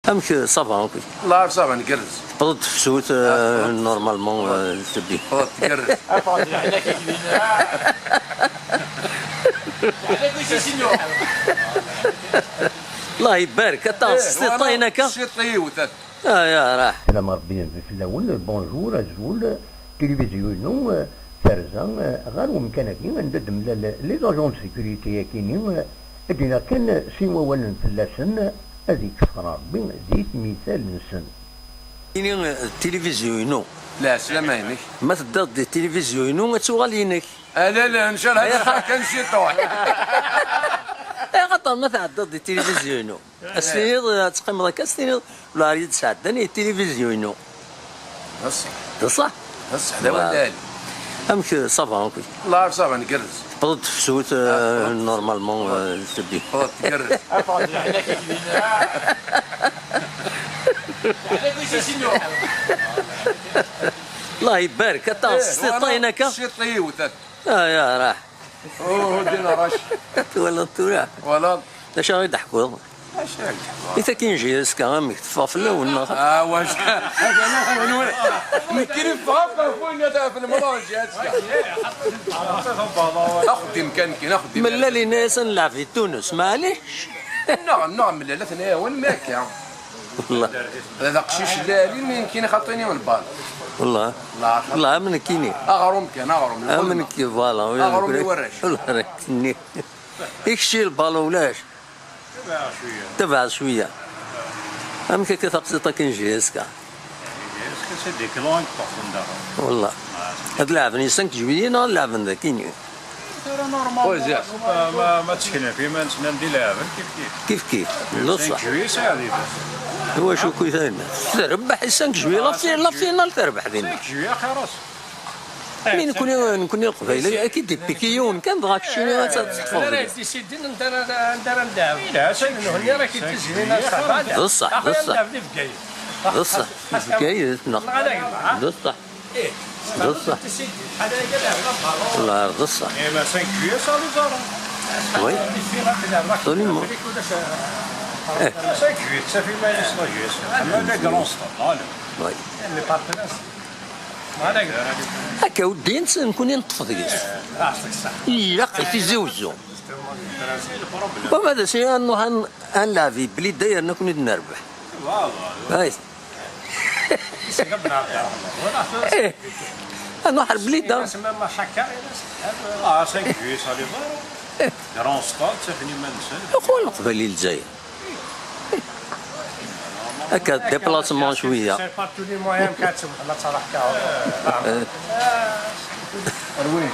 امك صافا كي الله عارف صافا نقرز تقدر تفسوت نورمالمون تبي تقرز الله يبارك تا سطينك سطيوت يا راح السلام ربي في الاول بونجور ازول تلفزيون فرزان غير ممكن كي ندم لي زاجون سيكوريتي كاينين ادينا كان سيما ولن فلاسن هذيك كفر ربي زيت مثال نسن كاينين التلفزيون لا سلامة ينك ما تقدر دير التلفزيون تغالينك لا ان شاء الله كان شي طوح يا خاطر ما تعدد دير التلفزيون السنيد تقيم ذاك السنيد ولا ريد سعدني التلفزيون بصح بصح هذا ولالي امك صافا كي الله عارف صافا نقرز تقدر تفسوت نورمالمون تبي تقرز الله يبارك تا سطينك سطيوت يا راح دينا راش ولا تروح ولا اش غادي يضحكوا إذا كاين جهاز كامل تفافل ولا واش هذا كاين فاق وين هذا في المراجع ناخذ امكانك ناخذ من اللي ناس نلعب في تونس معليش نعم لا ثاني وين ماك والله هذا قشيش اللي من كاين خاطيني من البال والله والله من كاينين اغرم كان اغرم من كي فوالا اغرم يورش والله كني يكشي البالون ولاش تبع شويه أمك كي تقصد كاين جهاز كاع والله هاد لعبني 5 جويلية نهار لعبن ذا كاين نورمال ما تشكلنا فيه ما نتسنى ندير لعبن كيف كيف لا صح 5 جويلية هذه هو شو كي تربح 5 جويلية لا فينا تربح فينا 5 جويلية خلاص مين نكون القبيله اكيد دي بيكيون كان دغاك الشيء لا تتفضل سيدي ندير ندعم لا شنو هنا راه كيتزهينا الصفا بصح بصح كاين بصح بصح والله بصح ما 5 جويلية صالي زارا وي طوليمون 5 جويلية تصافي ما يصلا جويلية اما لا كرون ستاد وي اللي بارتناس ما نقدر هكا ودي نكون نطفى ديك لا في زوزو وماذا شيء انه هنلعب بلي داير نكون نربح هاي ايه انا حرب بلي دا ما حكا 5 جويلية صالي زارا كرون ستاد تصافي ما نسى اخويا القبالي الجايه هكا ديبلاسمون شويه سي با تو لي مويان كاتسب لا تصرح رويت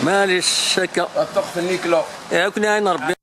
معليش هكا الطقف النيكلو كنا عين ربي